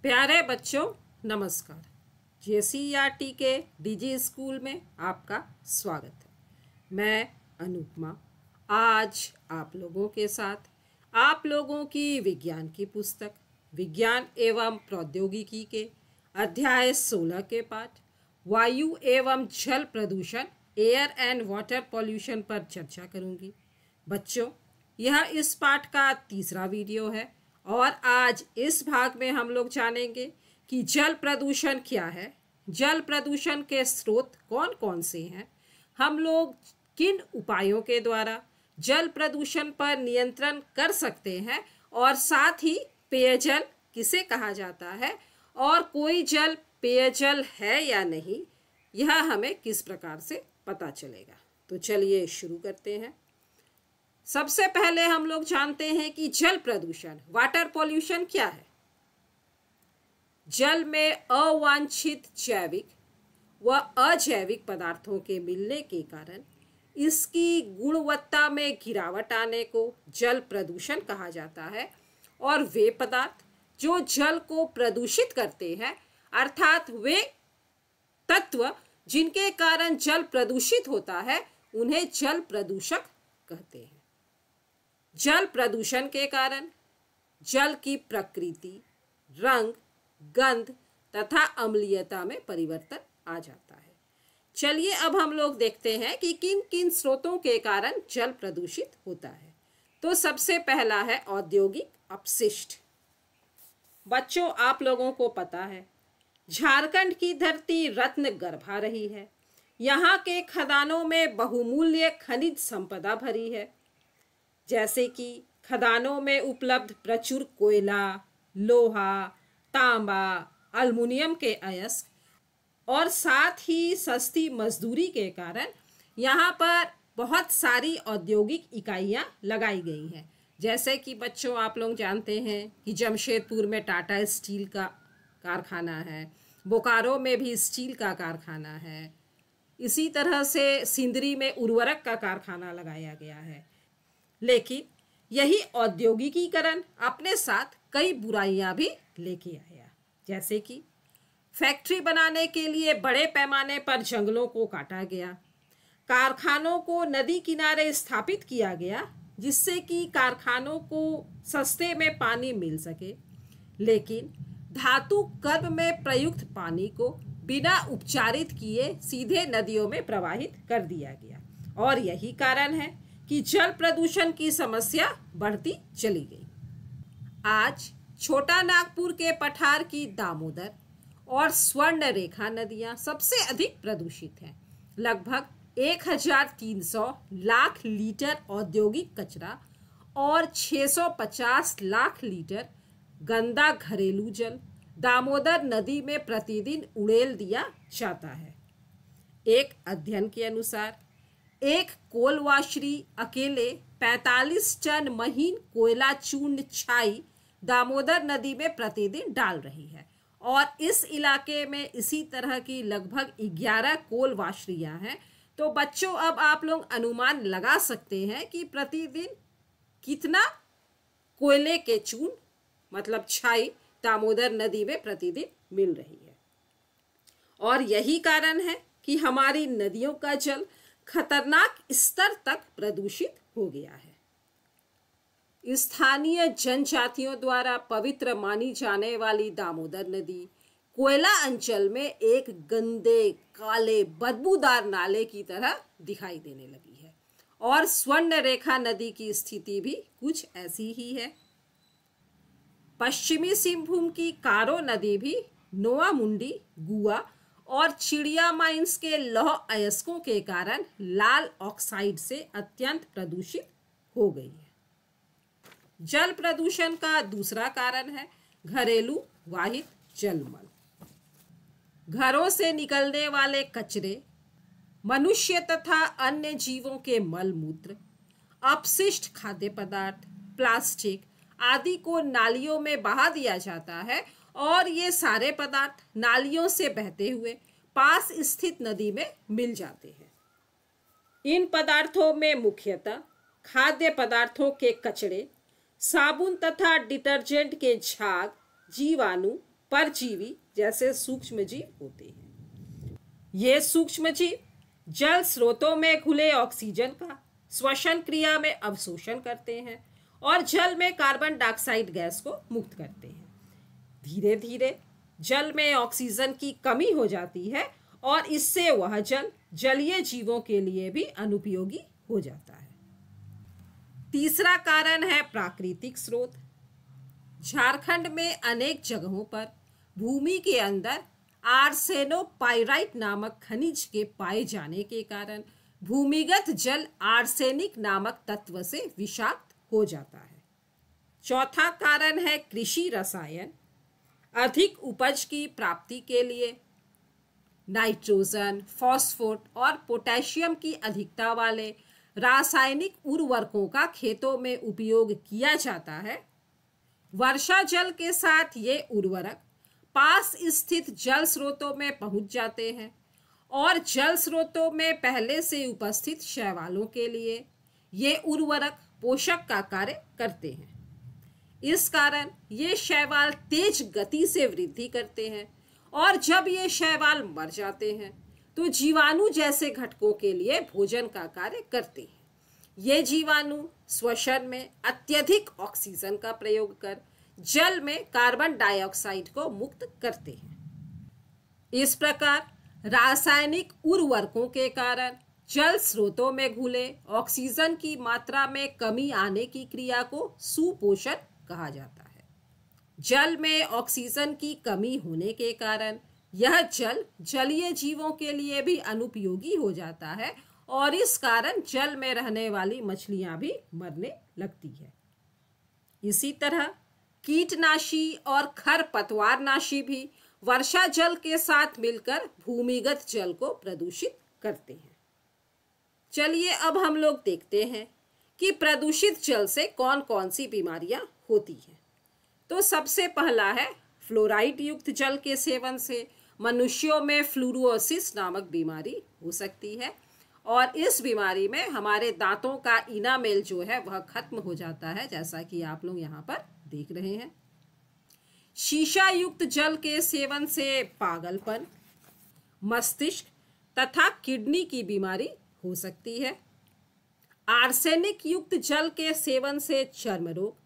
प्यारे बच्चों नमस्कार। JCERT के DG स्कूल में आपका स्वागत है। मैं अनुपमा आज आप लोगों के साथ आप लोगों की विज्ञान की पुस्तक विज्ञान एवं प्रौद्योगिकी के अध्याय 16 के पाठ वायु एवं जल प्रदूषण एयर एंड वाटर पॉल्यूशन पर चर्चा करूंगी। बच्चों, यह इस पाठ का तीसरा वीडियो है और आज इस भाग में हम लोग जानेंगे कि जल प्रदूषण क्या है, जल प्रदूषण के स्रोत कौन कौन से हैं, हम लोग किन उपायों के द्वारा जल प्रदूषण पर नियंत्रण कर सकते हैं और साथ ही पेयजल किसे कहा जाता है और कोई जल पेयजल है या नहीं, यह हमें किस प्रकार से पता चलेगा। तो चलिए शुरू करते हैं। सबसे पहले हम लोग जानते हैं कि जल प्रदूषण वाटर पॉल्यूशन क्या है। जल में अवांछित जैविक व अजैविक पदार्थों के मिलने के कारण इसकी गुणवत्ता में गिरावट आने को जल प्रदूषण कहा जाता है और वे पदार्थ जो जल को प्रदूषित करते हैं अर्थात वे तत्व जिनके कारण जल प्रदूषित होता है उन्हें जल प्रदूषक कहते हैं। जल प्रदूषण के कारण जल की प्रकृति, रंग, गंध तथा अम्लीयता में परिवर्तन आ जाता है। चलिए अब हम लोग देखते हैं कि किन किन स्रोतों के कारण जल प्रदूषित होता है। तो सबसे पहला है औद्योगिक अपशिष्ट। बच्चों, आप लोगों को पता है झारखंड की धरती रत्न गर्भा रही है। यहाँ के खदानों में बहुमूल्य खनिज संपदा भरी है, जैसे कि खदानों में उपलब्ध प्रचुर कोयला, लोहा, तांबा, अल्मुनियम के अयस्क और साथ ही सस्ती मजदूरी के कारण यहाँ पर बहुत सारी औद्योगिक इकाइयाँ लगाई गई हैं। जैसे कि बच्चों आप लोग जानते हैं कि जमशेदपुर में टाटा स्टील का कारखाना है, बोकारो में भी स्टील का कारखाना है, इसी तरह से सिंदरी में उर्वरक का कारखाना लगाया गया है। लेकिन यही औद्योगिकीकरण अपने साथ कई बुराइयां भी लेके आया, जैसे कि फैक्ट्री बनाने के लिए बड़े पैमाने पर जंगलों को काटा गया, कारखानों को नदी किनारे स्थापित किया गया जिससे कि कारखानों को सस्ते में पानी मिल सके, लेकिन धातु कर्म में प्रयुक्त पानी को बिना उपचारित किए सीधे नदियों में प्रवाहित कर दिया गया और यही कारण है कि जल प्रदूषण की समस्या बढ़ती चली गई। आज छोटा नागपुर के पठार की दामोदर और स्वर्ण रेखा नदियां सबसे अधिक प्रदूषित हैं। लगभग 1300 लाख लीटर औद्योगिक कचरा और 650 लाख लीटर गंदा घरेलू जल दामोदर नदी में प्रतिदिन उड़ेल दिया जाता है। एक अध्ययन के अनुसार एक कोलवाश्री अकेले 45 टन महीन कोयला चूर्ण छाई दामोदर नदी में प्रतिदिन डाल रही है और इस इलाके में इसी तरह की लगभग 11 कोलवाश्रियां हैं। तो बच्चों अब आप लोग अनुमान लगा सकते हैं कि प्रतिदिन कितना कोयले के चूर्ण मतलब छाई दामोदर नदी में प्रतिदिन मिल रही है और यही कारण है कि हमारी नदियों का जल खतरनाक स्तर तक प्रदूषित हो गया है। स्थानीय जनजातियों द्वारा पवित्र मानी जाने वाली दामोदर नदी कोयला अंचल में एक गंदे, काले, बदबूदार नाले की तरह दिखाई देने लगी है और स्वर्ण रेखा नदी की स्थिति भी कुछ ऐसी ही है। पश्चिमी सिंहभूम की कारो नदी भी नोआमुंडी, गुआ और चिड़िया माइंस के लौह अयस्कों के कारण लाल ऑक्साइड से अत्यंत प्रदूषित हो गई है। जल प्रदूषण का दूसरा कारण है घरेलू वाहित जलमल। घरों से निकलने वाले कचरे, मनुष्य तथा अन्य जीवों के मल मूत्र, अपशिष्ट खाद्य पदार्थ, प्लास्टिक आदि को नालियों में बहा दिया जाता है और ये सारे पदार्थ नालियों से बहते हुए पास स्थित नदी में मिल जाते हैं। इन पदार्थों में मुख्यतः खाद्य पदार्थों के कचरे, साबुन तथा डिटर्जेंट के झाग, जीवाणु, परजीवी जैसे सूक्ष्मजीव होते हैं। ये सूक्ष्मजीव जल स्रोतों में घुले ऑक्सीजन का श्वसन क्रिया में अवशोषण करते हैं और जल में कार्बन डाइऑक्साइड गैस को मुक्त करते हैं। धीरे धीरे जल में ऑक्सीजन की कमी हो जाती है और इससे वह जल जलीय जीवों के लिए भी अनुपयोगी हो जाता है। तीसरा कारण है प्राकृतिक स्रोत। झारखंड में अनेक जगहों पर भूमि के अंदर आर्सेनोपाइराइट नामक खनिज के पाए जाने के कारण भूमिगत जल आर्सेनिक नामक तत्व से विषाक्त हो जाता है। चौथा कारण है कृषि रसायन। अधिक उपज की प्राप्ति के लिए नाइट्रोजन, फॉस्फोरस और पोटेशियम की अधिकता वाले रासायनिक उर्वरकों का खेतों में उपयोग किया जाता है। वर्षा जल के साथ ये उर्वरक पास स्थित जल स्रोतों में पहुंच जाते हैं और जल स्रोतों में पहले से उपस्थित शैवालों के लिए ये उर्वरक पोषक का कार्य करते हैं। इस कारण ये शैवाल तेज गति से वृद्धि करते हैं और जब ये शैवाल मर जाते हैं तो जीवाणु जैसे घटकों के लिए भोजन का कार्य करते हैं। ये जीवाणु श्वसन में अत्यधिक ऑक्सीजन का प्रयोग कर जल में कार्बन डाइऑक्साइड को मुक्त करते हैं। इस प्रकार रासायनिक उर्वरकों के कारण जल स्रोतों में घुले ऑक्सीजन की मात्रा में कमी आने की क्रिया को सुपोषण कहा जाता है। जल में ऑक्सीजन की कमी होने के कारण यह जल जलीय जीवों के लिए भी अनुपयोगी हो जाता है और इस कारण जल में रहने वाली मछलियां भी मरने लगती है। इसी तरह कीटनाशी और खरपतवारनाशी भी वर्षा जल के साथ मिलकर भूमिगत जल को प्रदूषित करते हैं। चलिए अब हम लोग देखते हैं कि प्रदूषित जल से कौन कौन सी बीमारियां होती हैं। तो सबसे पहला है फ्लोराइड युक्त जल के सेवन से मनुष्यों में फ्लूरोसिस नामक बीमारी हो सकती है और इस बीमारी में हमारे दांतों का इनामेल जो है वह खत्म हो जाता है, जैसा कि आप लोग यहाँ पर देख रहे हैं। शीशा युक्त जल के सेवन से पागलपन, मस्तिष्क तथा किडनी की बीमारी हो सकती है। आर्सेनिक युक्त जल के सेवन से चर्म रोग,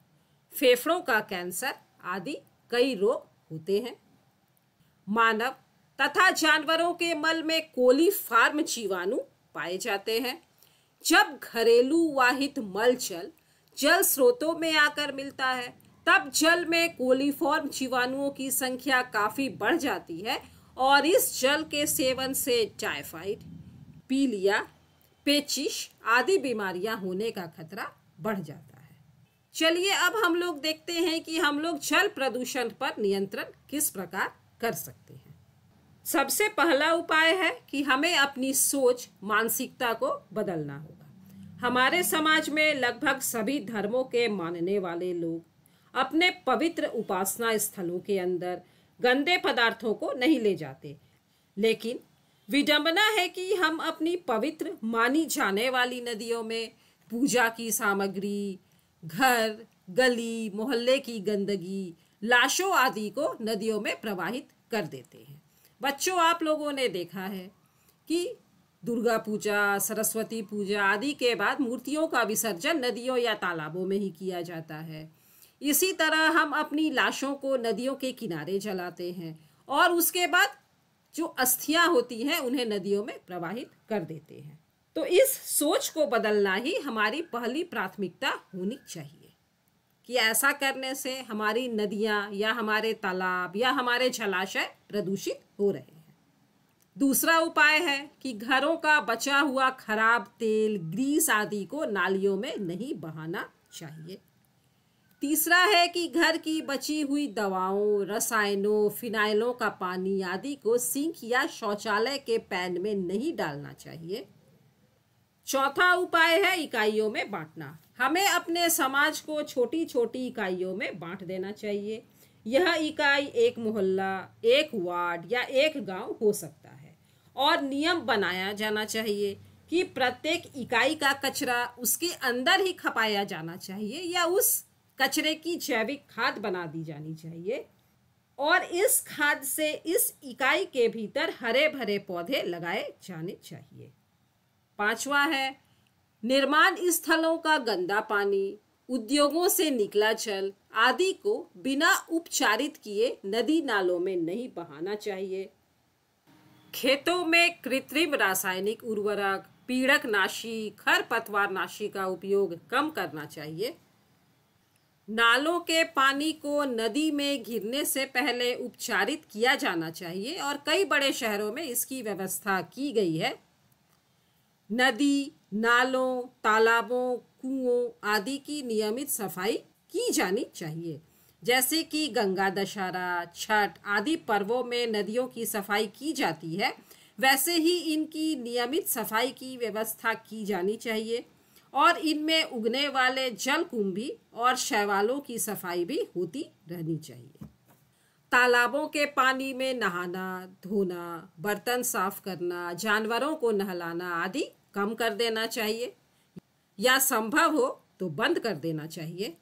फेफड़ों का कैंसर आदि कई रोग होते हैं। मानव तथा जानवरों के मल में कोलीफॉर्म जीवाणु पाए जाते हैं। जब घरेलू वाहित मल जल स्रोतों में आकर मिलता है तब जल में कोलीफॉर्म जीवाणुओं की संख्या काफी बढ़ जाती है और इस जल के सेवन से टाइफाइड, पीलिया, पेचिश आदि बीमारियां होने का खतरा बढ़ जाता है। चलिए अब हम लोग देखते हैं कि हम लोग जल प्रदूषण पर नियंत्रण किस प्रकार कर सकते हैं। सबसे पहला उपाय है कि हमें अपनी सोच, मानसिकता को बदलना होगा। हमारे समाज में लगभग सभी धर्मों के मानने वाले लोग अपने पवित्र उपासना स्थलों के अंदर गंदे पदार्थों को नहीं ले जाते, लेकिन विडंबना है कि हम अपनी पवित्र मानी जाने वाली नदियों में पूजा की सामग्री, घर, गली, मोहल्ले की गंदगी, लाशों आदि को नदियों में प्रवाहित कर देते हैं। बच्चों, आप लोगों ने देखा है कि दुर्गा पूजा, सरस्वती पूजा आदि के बाद मूर्तियों का विसर्जन नदियों या तालाबों में ही किया जाता है। इसी तरह हम अपनी लाशों को नदियों के किनारे जलाते हैं और उसके बाद जो अस्थियां होती हैं उन्हें नदियों में प्रवाहित कर देते हैं। तो इस सोच को बदलना ही हमारी पहली प्राथमिकता होनी चाहिए कि ऐसा करने से हमारी नदियां या हमारे तालाब या हमारे जलाशय प्रदूषित हो रहे हैं। दूसरा उपाय है कि घरों का बचा हुआ खराब तेल, ग्रीस आदि को नालियों में नहीं बहाना चाहिए। तीसरा है कि घर की बची हुई दवाओं, रसायनों, फिनाइलों का पानी आदि को सिंक या शौचालय के पैन में नहीं डालना चाहिए। चौथा उपाय है इकाइयों में बांटना। हमें अपने समाज को छोटी छोटी इकाइयों में बांट देना चाहिए। यह इकाई एक मोहल्ला, एक वार्ड या एक गांव हो सकता है और नियम बनाया जाना चाहिए कि प्रत्येक इकाई का कचरा उसके अंदर ही खपाया जाना चाहिए या उस कचरे की जैविक खाद बना दी जानी चाहिए। और इस खाद से इस इकाई के भीतर हरे भरे पौधे लगाए जाने चाहिए। 5वां है, निर्माण स्थलों का गंदा पानी, उद्योगों से निकला जल आदि को बिना उपचारित किए नदी नालों में नहीं बहाना चाहिए। खेतों में कृत्रिम रासायनिक उर्वरक, पीड़कनाशी, खरपतवारनाशी का उपयोग कम करना चाहिए। नालों के पानी को नदी में गिरने से पहले उपचारित किया जाना चाहिए और कई बड़े शहरों में इसकी व्यवस्था की गई है। नदी, नालों, तालाबों, कुओं आदि की नियमित सफाई की जानी चाहिए। जैसे कि गंगा दशहरा, छठ आदि पर्वों में नदियों की सफाई की जाती है, वैसे ही इनकी नियमित सफाई की व्यवस्था की जानी चाहिए और इनमें उगने वाले जलकुंभी और शैवालों की सफाई भी होती रहनी चाहिए। तालाबों के पानी में नहाना, धोना, बर्तन साफ करना, जानवरों को नहलाना आदि कम कर देना चाहिए या संभव हो तो बंद कर देना चाहिए।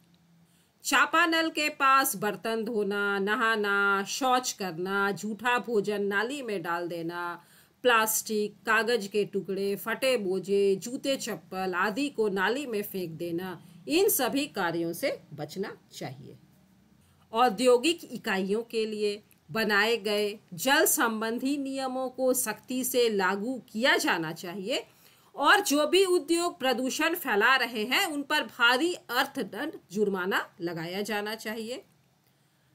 चापानल के पास बर्तन धोना, नहाना, शौच करना, झूठा भोजन नाली में डाल देना, प्लास्टिक, कागज के टुकड़े, फटे बोझे, जूते चप्पल आदि को नाली में फेंक देना, इन सभी कार्यों से बचना चाहिए। औद्योगिक इकाइयों के लिए बनाए गए जल संबंधी नियमों को सख्ती से लागू किया जाना चाहिए और जो भी उद्योग प्रदूषण फैला रहे हैं उन पर भारी अर्थदंड जुर्माना लगाया जाना चाहिए।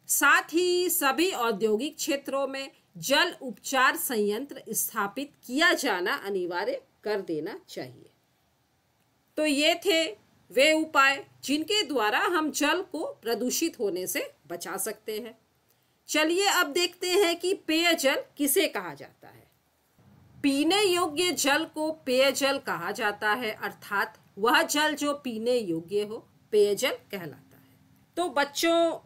साथ ही सभी औद्योगिक क्षेत्रों में जल उपचार संयंत्र स्थापित किया जाना अनिवार्य कर देना चाहिए। तो ये थे वे उपाय जिनके द्वारा हम जल को प्रदूषित होने से बचा सकते हैं। चलिए अब देखते हैं कि पेयजल किसे कहा जाता है। पीने योग्य जल को पेयजल कहा जाता है, अर्थात वह जल जो पीने योग्य हो पेयजल कहलाता है। तो बच्चों,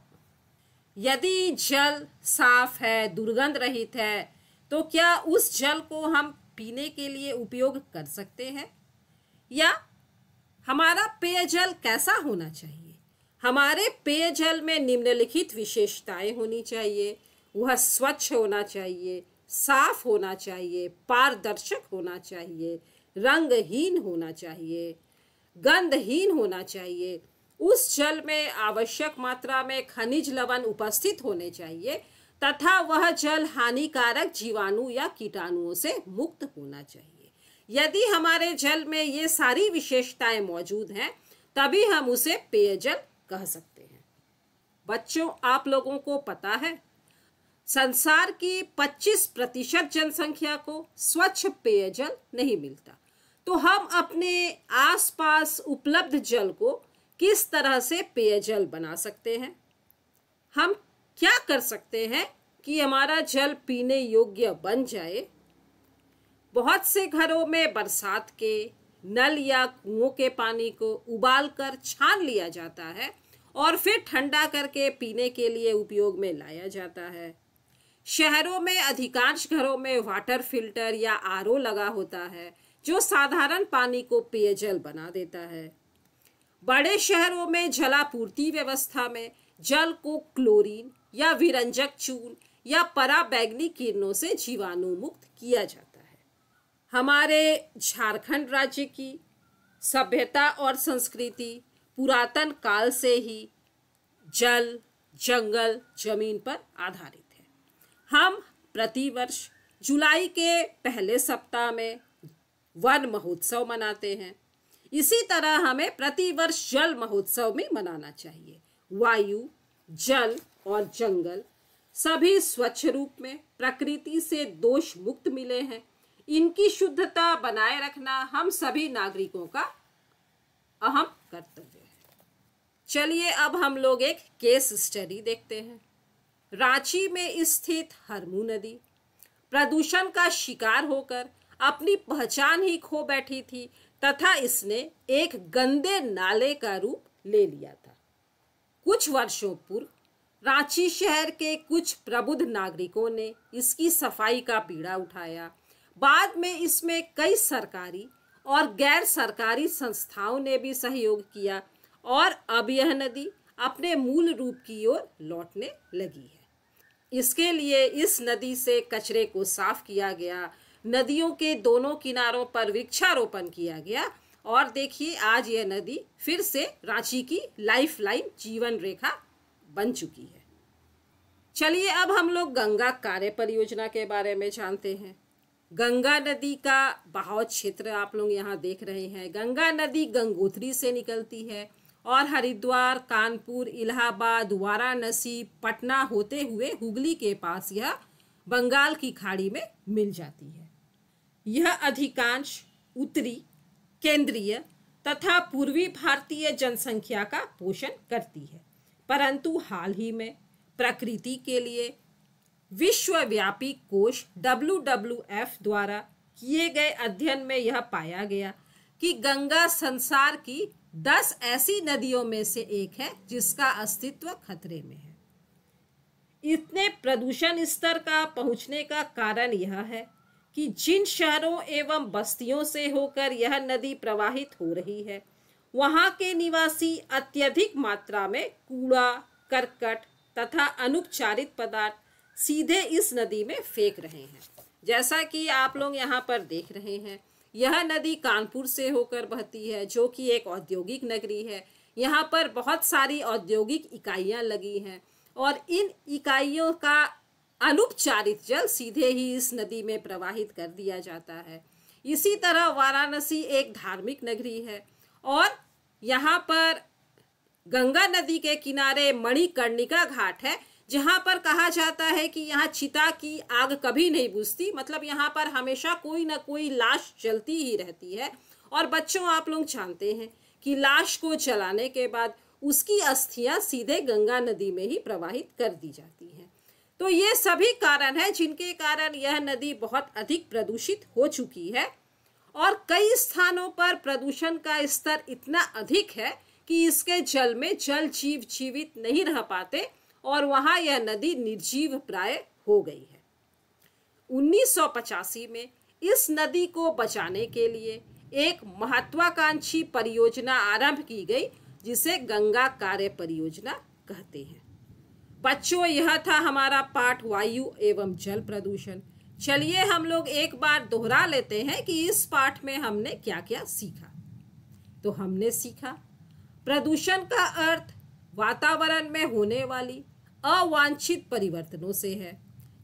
यदि जल साफ है, दुर्गंध रहित है, तो क्या उस जल को हम पीने के लिए उपयोग कर सकते हैं? या हमारा पेयजल कैसा होना चाहिए? हमारे पेयजल में निम्नलिखित विशेषताएं होनी चाहिए। वह स्वच्छ होना चाहिए, साफ होना चाहिए, पारदर्शक होना चाहिए, रंगहीन होना चाहिए, गंधहीन होना चाहिए। उस जल में आवश्यक मात्रा में खनिज लवण उपस्थित होने चाहिए तथा वह जल हानिकारक जीवाणु या कीटाणुओं से मुक्त होना चाहिए। यदि हमारे जल में ये सारी विशेषताएं मौजूद हैं तभी हम उसे पेयजल कह सकते हैं। बच्चों, आप लोगों को पता है संसार की 25% जनसंख्या को स्वच्छ पेयजल नहीं मिलता। तो हम अपने आसपास उपलब्ध जल को किस तरह से पेयजल बना सकते हैं? हम क्या कर सकते हैं कि हमारा जल पीने योग्य बन जाए? बहुत से घरों में बरसात के नल या कुओं के पानी को उबालकर छान लिया जाता है और फिर ठंडा करके पीने के लिए उपयोग में लाया जाता है। शहरों में अधिकांश घरों में वाटर फिल्टर या आरओ लगा होता है जो साधारण पानी को पेयजल बना देता है। बड़े शहरों में जलापूर्ति व्यवस्था में जल को क्लोरीन या विरंजक चूर्ण या पराबैंगनी किरणों से जीवाणु मुक्त किया जाता है। हमारे झारखंड राज्य की सभ्यता और संस्कृति पुरातन काल से ही जल, जंगल, जमीन पर आधारित है। हम प्रतिवर्ष जुलाई के पहले सप्ताह में वन महोत्सव मनाते हैं। इसी तरह हमें प्रतिवर्ष जल महोत्सव भी मनाना चाहिए। वायु, जल और जंगल सभी स्वच्छ रूप में प्रकृति से दोष मुक्त मिले हैं। इनकी शुद्धता बनाए रखना हम सभी नागरिकों का अहम कर्तव्य है। चलिए अब हम लोग एक केस स्टडी देखते हैं। रांची में स्थित हरमू नदी प्रदूषण का शिकार होकर अपनी पहचान ही खो बैठी थी तथा इसने एक गंदे नाले का रूप ले लिया था। कुछ वर्षों पूर्व रांची शहर के कुछ प्रबुद्ध नागरिकों ने इसकी सफाई का बीड़ा उठाया। बाद में इसमें कई सरकारी और गैर सरकारी संस्थाओं ने भी सहयोग किया और अब यह नदी अपने मूल रूप की ओर लौटने लगी है। इसके लिए इस नदी से कचरे को साफ किया गया, नदियों के दोनों किनारों पर वृक्षारोपण किया गया और देखिए आज यह नदी फिर से रांची की लाइफलाइन जीवन रेखा बन चुकी है। चलिए अब हम लोग गंगा कार्य परियोजना के बारे में जानते हैं। गंगा नदी का बहाव क्षेत्र आप लोग यहाँ देख रहे हैं। गंगा नदी गंगोत्री से निकलती है और हरिद्वार, कानपुर, इलाहाबाद, वाराणसी, पटना होते हुए हुगली के पास यह बंगाल की खाड़ी में मिल जाती है। यह अधिकांश उत्तरी, केंद्रीय तथा पूर्वी भारतीय जनसंख्या का पोषण करती है, परंतु हाल ही में प्रकृति के लिए विश्वव्यापी कोष WWF द्वारा किए गए अध्ययन में यह पाया गया कि गंगा संसार की 10 ऐसी नदियों में से एक है जिसका अस्तित्व खतरे में है। इतने प्रदूषण स्तर का पहुंचने का कारण यह है कि जिन शहरों एवं बस्तियों से होकर यह नदी प्रवाहित हो रही है, वहां के निवासी अत्यधिक मात्रा में कूड़ा, करकट तथा अनुपचारित पदार्थ सीधे इस नदी में फेंक रहे हैं। जैसा कि आप लोग यहाँ पर देख रहे हैं, यह नदी कानपुर से होकर बहती है जो कि एक औद्योगिक नगरी है। यहाँ पर बहुत सारी औद्योगिक इकाइयाँ लगी हैं और इन इकाइयों का अनुपचारित जल सीधे ही इस नदी में प्रवाहित कर दिया जाता है। इसी तरह वाराणसी एक धार्मिक नगरी है और यहाँ पर गंगा नदी के किनारे मणिकर्णिका घाट है, जहाँ पर कहा जाता है कि यहाँ चिता की आग कभी नहीं बुझती, मतलब यहाँ पर हमेशा कोई ना कोई लाश जलती ही रहती है। और बच्चों आप लोग जानते हैं कि लाश को जलाने के बाद उसकी अस्थियां सीधे गंगा नदी में ही प्रवाहित कर दी जाती हैं। तो ये सभी कारण हैं जिनके कारण यह नदी बहुत अधिक प्रदूषित हो चुकी है और कई स्थानों पर प्रदूषण का स्तर इतना अधिक है कि इसके जल में जल जीव जीवित नहीं रह पाते और वहां यह नदी निर्जीव प्राय हो गई है। 1985 में इस नदी को बचाने के लिए एक महत्वाकांक्षी परियोजना आरंभ की गई जिसे गंगा कार्य परियोजना कहते हैं। बच्चों, यह था हमारा पाठ वायु एवं जल प्रदूषण। चलिए हम लोग एक बार दोहरा लेते हैं कि इस पाठ में हमने क्या क्या सीखा। तो हमने सीखा प्रदूषण का अर्थ वातावरण में होने वाली अवांछित परिवर्तनों से है।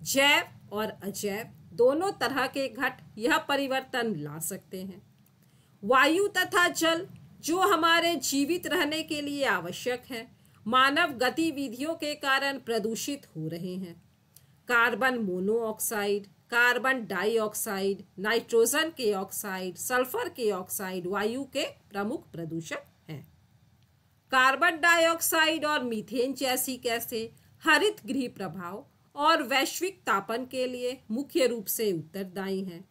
जैव और अजैव दोनों तरह के घट यह परिवर्तन ला सकते हैं। वायु तथा जल जो हमारे जीवित रहने के लिए आवश्यक है, मानव गतिविधियों के कारण प्रदूषित हो रहे हैं। Carbon monoxide, carbon dioxide, nitrogen के ऑक्साइड, सल्फर के ऑक्साइड वायु के प्रमुख प्रदूषक हैं। कार्बन डाइऑक्साइड और मीथेन जैसी गैसें हरित गृह प्रभाव और वैश्विक तापन के लिए मुख्य रूप से उत्तरदायी हैं।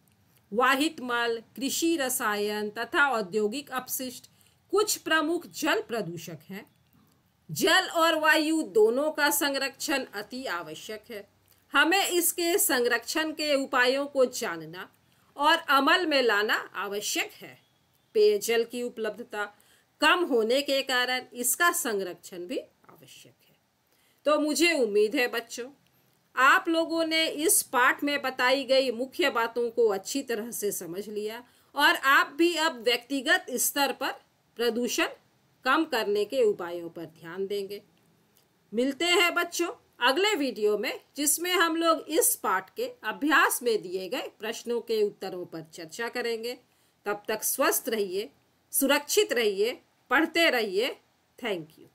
वाहित मल, कृषि रसायन तथा औद्योगिक अपशिष्ट कुछ प्रमुख जल प्रदूषक हैं। जल और वायु दोनों का संरक्षण अति आवश्यक है। हमें इसके संरक्षण के उपायों को जानना और अमल में लाना आवश्यक है। पेयजल की उपलब्धता कम होने के कारण इसका संरक्षण भी आवश्यक है। तो मुझे उम्मीद है बच्चों, आप लोगों ने इस पाठ में बताई गई मुख्य बातों को अच्छी तरह से समझ लिया और आप भी अब व्यक्तिगत स्तर पर प्रदूषण कम करने के उपायों पर ध्यान देंगे। मिलते हैं बच्चों अगले वीडियो में, जिसमें हम लोग इस पाठ के अभ्यास में दिए गए प्रश्नों के उत्तरों पर चर्चा करेंगे। तब तक स्वस्थ रहिए, सुरक्षित रहिए, पढ़ते रहिए। Thank you.